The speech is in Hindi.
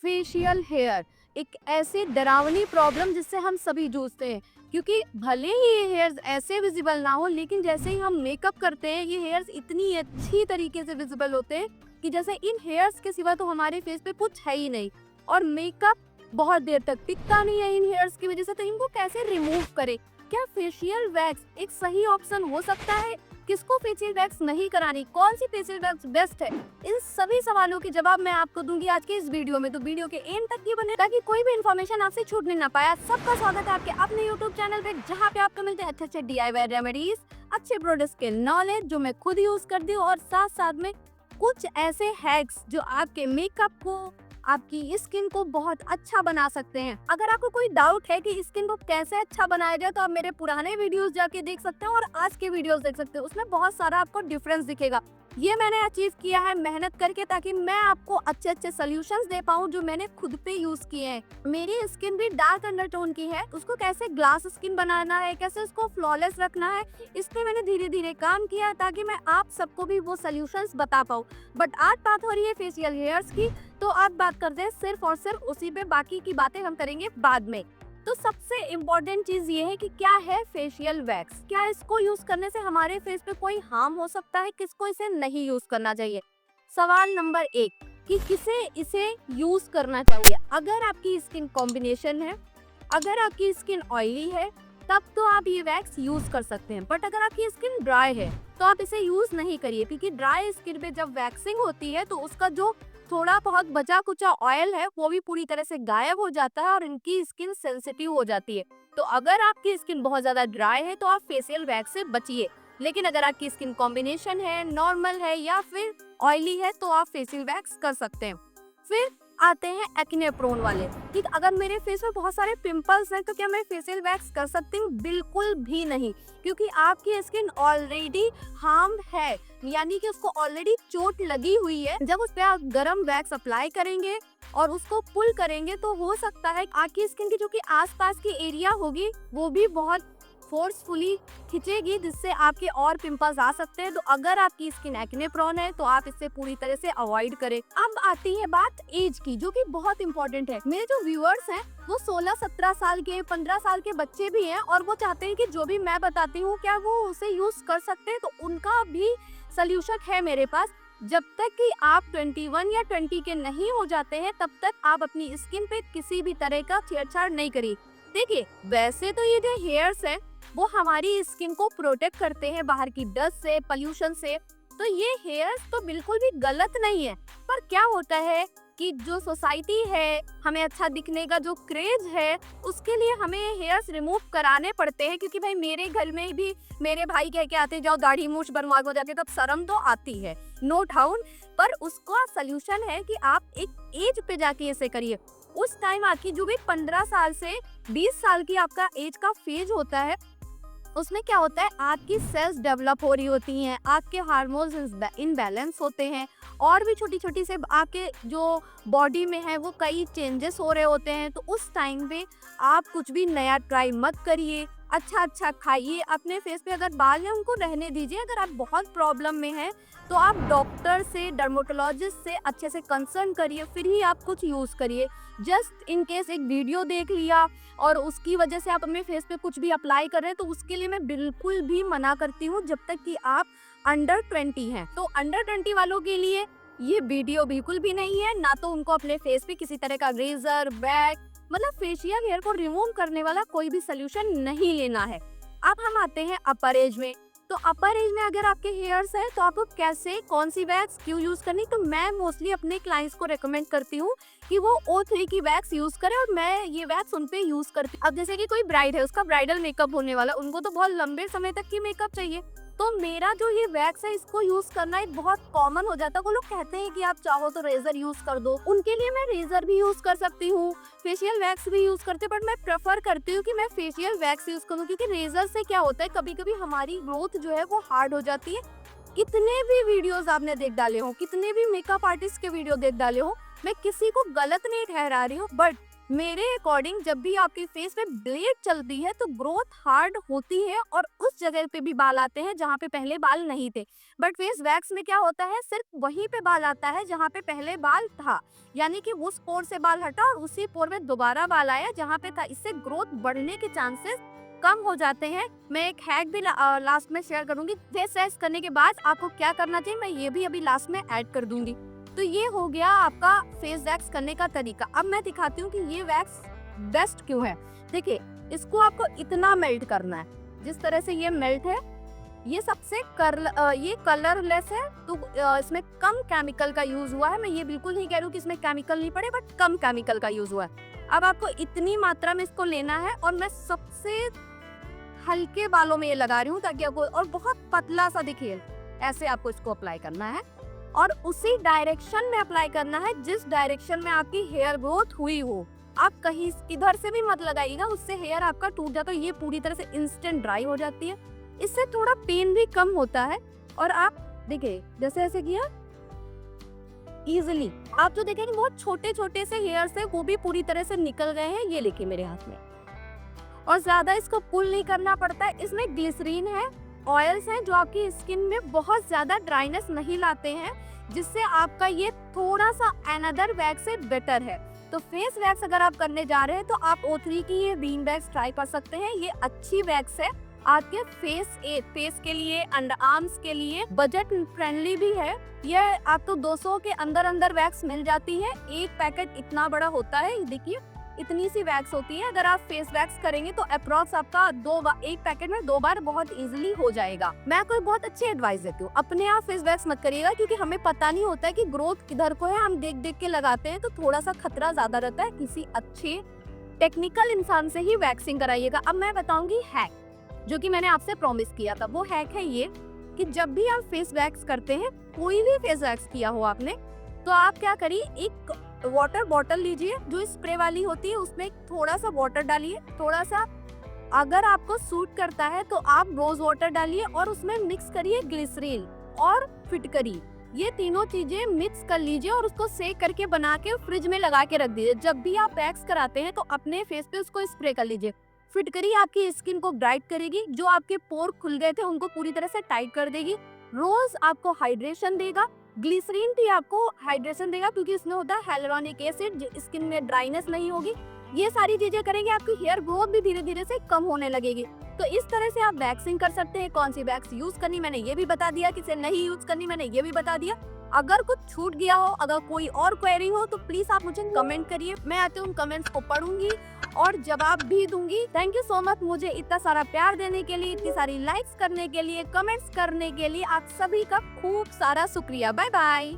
फेशियल हेयर एक ऐसी डरावनी प्रॉब्लम जिससे हम सभी जूझते हैं, क्योंकि भले ही ये हेयर्स ऐसे विजिबल ना हो, लेकिन जैसे ही हम मेकअप करते हैं ये हेयर्स इतनी अच्छी तरीके से विजिबल होते हैं कि जैसे इन हेयर्स के सिवा तो हमारे फेस पे कुछ है ही नहीं। और मेकअप बहुत देर तक टिकता नहीं है इन हेयर्स की वजह से, तो इनको कैसे रिमूव करें? क्या फेशियल वैक्स एक सही ऑप्शन हो सकता है? किसको फेशियल वैक्स नहीं करानी? कौन सी फेशियल वैक्स बेस्ट है? इन सभी सवालों के जवाब मैं आपको दूंगी आज के इस वीडियो में, तो वीडियो के एंड तक ही बने ताकि कोई भी इन्फॉर्मेशन आपसे छूटने ना पाया। सबका स्वागत है आपके अपने यूट्यूब चैनल पे, जहाँ पे आपको मिलते हैं अच्छे DIY रेमेडीज, अच्छे प्रोडक्ट्स के नॉलेज जो मैं खुद यूज करती हूँ, और साथ साथ में कुछ ऐसे हैक्स जो आपके मेकअप को, आपकी स्किन को बहुत अच्छा बना सकते हैं। अगर आपको कोई डाउट है कि स्किन को कैसे अच्छा बनाया जाए, तो आप मेरे पुराने वीडियोस जाके देख सकते हैं और आज के वीडियोस देख सकते हैं। उसमें बहुत सारा आपको डिफरेंस दिखेगा। ये मैंने अचीव किया है मेहनत करके, ताकि मैं आपको अच्छे अच्छे सॉल्यूशंस दे पाऊँ जो मैंने खुद पे यूज किए हैं। मेरी स्किन भी डार्क अंडरटोन की है, उसको कैसे ग्लास स्किन बनाना है, कैसे उसको फ्लॉलेस रखना है, इस पे मैंने धीरे धीरे काम किया ताकि मैं आप सबको भी वो सॉल्यूशंस बता पाऊँ। बट आज बात हो रही है फेशियल हेयर्स की, तो आप बात करते हैं सिर्फ और सिर्फ उसी पे, बाकी की बातें हम करेंगे बाद में। तो सबसे इम्पोर्टेंट चीज ये है कि क्या है फेशियल वैक्स, क्या इसको यूज करने से हमारे फेस पे कोई हार्म हो सकता है, किसको इसे नहीं यूज करना चाहिए। सवाल नंबर 1 कि किसे इसे यूज करना चाहिए। अगर आपकी स्किन कॉम्बिनेशन है, अगर आपकी स्किन ऑयली है, तब तो आप ये वैक्स यूज कर सकते हैं। बट अगर आपकी स्किन ड्राई है तो आप इसे यूज नहीं करिए, क्योंकि ड्राई स्किन पे जब वैक्सिंग होती है तो उसका जो थोड़ा बहुत बचा कुचा ऑयल है वो भी पूरी तरह से गायब हो जाता है और इनकी स्किन सेंसिटिव हो जाती है। तो अगर आपकी स्किन बहुत ज्यादा ड्राई है तो आप फेशियल वैक्स से बचिए। लेकिन अगर आपकी स्किन कॉम्बिनेशन है, नॉर्मल है या फिर ऑयली है, तो आप फेशियल वैक्स कर सकते हैं। फिर आते हैं एक्ने प्रोन वाले कि अगर मेरे फेस में बहुत सारे पिंपल्स हैं तो क्या मैं फेशियल वैक्स कर सकती हूँ? बिल्कुल भी नहीं, क्योंकि आपकी स्किन ऑलरेडी हार्म है, यानी कि उसको ऑलरेडी चोट लगी हुई है। जब उस पे आप गरम वैक्स अप्लाई करेंगे और उसको पुल करेंगे तो हो सकता है आपकी स्किन की जो कि आसपास की एरिया होगी वो भी बहुत फोर्सफुली खिंचेगी, जिससे आपके और पिंपल्स आ सकते हैं। तो अगर आपकी स्किन एक्ने प्रोन है तो आप इससे पूरी तरह से अवॉइड करें। अब आती है बात एज की, जो कि बहुत इंपॉर्टेंट है। मेरे जो व्यूअर्स हैं वो 16-17 साल के, 15 साल के बच्चे भी हैं, और वो चाहते हैं कि जो भी मैं बताती हूँ क्या वो उसे यूज कर सकते हैं। तो उनका भी सोल्यूशन है मेरे पास। जब तक कि आप 21 या 20 के नहीं हो जाते हैं, तब तक आप अपनी स्किन पे किसी भी तरह का छेड़छाड़ नहीं करिए। देखिए, वैसे तो ये जो हेयर्स है वो हमारी स्किन को प्रोटेक्ट करते हैं बाहर की डस्ट से, पोल्यूशन से, तो ये हेयर्स तो बिल्कुल भी गलत नहीं है। पर क्या होता है कि जो सोसाइटी है, हमें अच्छा दिखने का जो क्रेज है, उसके लिए हमें हेयर्स रिमूव कराने पड़ते हैं। क्योंकि भाई मेरे घर में भी मेरे भाई कह के आते जाओ दाढ़ी मूछ बनवा हो जाती है, तब शर्म तो आती है, नो डाउट। पर उसका सोल्यूशन है कि आप एक एज पे जाके इसे करिए। उस टाइम आपकी जो भी 15 साल से 20 साल की आपका एज का फेज होता है, उसमें क्या होता है, आपकी सेल्स डेवलप हो रही होती हैं, आपके हार्मोन्स इनबैलेंस होते हैं, और भी छोटी छोटी से आपके जो बॉडी में है वो कई चेंजेस हो रहे होते हैं। तो उस टाइम पे आप कुछ भी नया ट्राई मत करिए, अच्छा खाइए। अपने फेस पे अगर बाल है उनको रहने दीजिए। अगर आप बहुत प्रॉब्लम में हैं तो आप डॉक्टर से, डर्मेटोलॉजिस्ट से अच्छे से कंसर्न करिए, फिर ही आप कुछ यूज करिए। जस्ट इन केस एक वीडियो देख लिया और उसकी वजह से आप अपने फेस पे कुछ भी अप्लाई कर रहे हैं, तो उसके लिए मैं बिल्कुल भी मना करती हूँ, जब तक कि आप अंडर 20 हैं। तो अंडर 20 वालों के लिए ये वीडियो बिल्कुल भी नहीं है, ना तो उनको अपने फेस पे किसी तरह का रेजर, वैक्स, मतलब फेशियल हेयर को रिमूव करने वाला कोई भी सोल्यूशन नहीं लेना है। अब हम आते हैं अपर एज में। तो अपर एज में अगर आपके हेयर्स है तो आपको कैसे, कौन सी वैक्स क्यों यूज करनी, तो मैं मोस्टली अपने क्लाइंट्स को रेकमेंड करती हूँ कि वो O3 की वैक्स यूज करें, और मैं ये वैक्स उन पे यूज करती हूँ। अब जैसे कि कोई ब्राइड है, उसका ब्राइडल मेकअप होने वाला, उनको तो बहुत लंबे समय तक की मेकअप चाहिए, तो मेरा जो ये वैक्स है इसको यूज करना एक बहुत कॉमन हो जाता है। वो लोग कहते हैं कि आप चाहो तो रेजर यूज कर दो, उनके लिए मैं रेजर भी यूज कर सकती हूँ, फेशियल वैक्स भी यूज करते, बट मैं प्रेफर करती हूँ कि मैं फेशियल वैक्स यूज करूँ। क्योंकि रेजर से क्या होता है, कभी कभी हमारी ग्रोथ जो है वो हार्ड हो जाती है। कितने भी वीडियोस आपने देख डाले हो, कितने भी मेकअप आर्टिस्ट के वीडियो देख डाले हो, मैं किसी को गलत नहीं ठहरा रही हूँ, बट मेरे अकॉर्डिंग जब भी आपके फेस पे ब्लेड चलती है तो ग्रोथ हार्ड होती है और उस जगह पे भी बाल आते हैं जहाँ पे पहले बाल नहीं थे। बट फेस वैक्स में क्या होता है, सिर्फ वहीं पे बाल आता है जहाँ पे पहले बाल था, यानी कि उस पोर से बाल हटा और उसी पोर में दोबारा बाल आया जहाँ पे था। इससे ग्रोथ बढ़ने के चांसेस कम हो जाते हैं। मैं एक हैक भी लास्ट में शेयर करूंगी। फेस वैक्स करने के बाद आपको क्या करना चाहिए, मैं ये भी अभी लास्ट में ऐड कर दूंगी। तो ये हो गया आपका फेस वैक्स करने का तरीका। अब मैं दिखाती हूँ कि ये वैक्स बेस्ट क्यों है। देखिए, इसको आपको इतना मेल्ट करना है, जिस तरह से ये मेल्ट है, ये सबसे ये कलरलेस है, तो इसमें कम केमिकल का यूज हुआ है। मैं ये बिल्कुल नहीं कह रही हूँ कि इसमें केमिकल नहीं पड़े, बट कम केमिकल का यूज हुआ है। अब आपको इतनी मात्रा में इसको लेना है और मैं सबसे हल्के बालों में ये लगा रही हूँ ताकि आपको, और बहुत पतला सा दिखे, ऐसे आपको इसको अप्लाई करना है और उसी डायरेक्शन में अप्लाई करना है जिस डायरेक्शन में आपकी हेयर ग्रोथ हुई हो। आप कहीं इधर से भी मत लगाइएगा, उससे हेयर आपका टूट जाता है। ये पूरी तरह से इंस्टेंट ड्राई हो जाती है। इससे थोड़ा पेन भी कम होता है। और आप देखिए, जैसे ऐसे किया इजिली, आप जो देखेंगे बहुत छोटे छोटे से हेयर्स है वो भी पूरी तरह से निकल गए हैं। ये लेके मेरे हाथ में, और ज्यादा इसको पुल नहीं करना पड़ता है। इसमें ग्लिसरीन है, ऑयल्स हैं जो आपकी स्किन में बहुत ज्यादा ड्राइनेस नहीं लाते हैं, जिससे आपका ये थोड़ा सा अनदर वैक्स से बेटर है। तो फेस वैक्स अगर आप करने जा रहे हैं तो आप O3 की ये बीन वैक्स ट्राई कर सकते हैं। ये अच्छी वैक्स है आपके फेस के लिए, अंडर आर्म्स के लिए, बजट फ्रेंडली भी है। ये आपको 200 के अंदर अंदर वैक्स मिल जाती है। एक पैकेट इतना बड़ा होता है, देखिए इतनी सी वैक्स होती है। अगर आप फेस वैक्स करेंगे तो अप्रॉक्स आपका एक पैकेट में 2 बार बहुत इजीली हो जाएगा। मैं आपको बहुत अच्छी एडवाइस देती हूँ, अपने आप फेस वैक्स मत करिएगा, क्योंकि हमें पता नहीं होता है कि ग्रोथ किधर को है। हम देख देख के लगाते हैं तो थोड़ा सा खतरा ज्यादा रहता है। किसी अच्छे टेक्निकल इंसान से ही वैक्सिंग कराइएगा। अब मैं बताऊंगी हैक, जो कि मैंने आपसे प्रॉमिस किया था। वो हैक है ये कि जब भी आप फेस वैक्स करते हैं, कोई भी फेस वैक्स किया हो आपने, तो आप क्या करिए, एक वाटर बॉटल लीजिए जो स्प्रे वाली होती है, उसमें थोड़ा सा वाटर डालिए, थोड़ा सा, अगर आपको सूट करता है तो आप रोज वाटर डालिए और उसमें मिक्स करिए ग्लिसरीन और फिटकरी। ये तीनों चीजें मिक्स कर लीजिए और उसको सेक करके बना के फ्रिज में लगा के रख दीजिए। जब भी आप वैक्स कराते हैं तो अपने फेस पे उसको स्प्रे कर लीजिए। फिटकरी आपकी स्किन को ब्राइट करेगी, जो आपके पोर खुल गए थे उनको पूरी तरह से टाइट कर देगी। रोज आपको हाइड्रेशन देगा, ग्लिसरीन भी आपको हाइड्रेशन देगा, क्योंकि इसमें होता है hyaluronic एसिड, स्किन में ड्राइनेस नहीं होगी। ये सारी चीजें करेंगे, आपकी हेयर ग्रोथ भी धीरे धीरे से कम होने लगेगी। तो इस तरह से आप वैक्सिंग कर सकते हैं। कौन सी वैक्स यूज करनी मैंने ये भी बता दिया, किसे नहीं यूज करनी मैंने ये भी बता दिया। अगर कुछ छूट गया हो, अगर कोई और क्वेरी हो तो प्लीज आप मुझे कमेंट करिए, मैं आते उन कमेंट्स को पढ़ूंगी और जवाब भी दूंगी। थैंक यू सो मच मुझे इतना सारा प्यार देने के लिए, इतनी सारी लाइक्स करने के लिए, कमेंट्स करने के लिए। आप सभी का खूब सारा शुक्रिया। Bye bye.